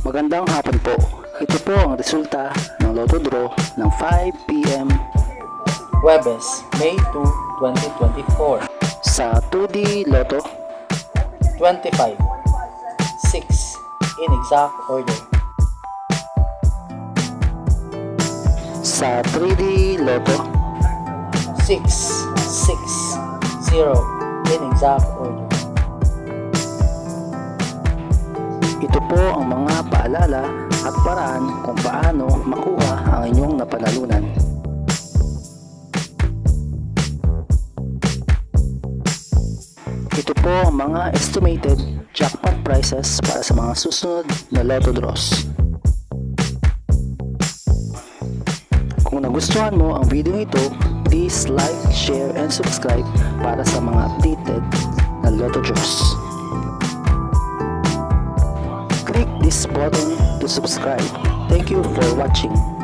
Magandang hapon po. Ito po ang resulta ng Lotto Draw ng 5 p.m. Huwebes, May 2, 2024. sa 2D Lotto. 25, 6 in exact order. Sa 3D Lotto. 6, 6, 0 in exact order. Ito po ang mga paalala at paraan kung paano makuha ang inyong napanalunan. Ito po ang mga estimated jackpot prices para sa mga susunod na Lotto draws. Kung nagustuhan mo ang video ito, please like, share, and subscribe para sa mga updated na Lotto draws. Click this button to subscribe. Thank you for watching.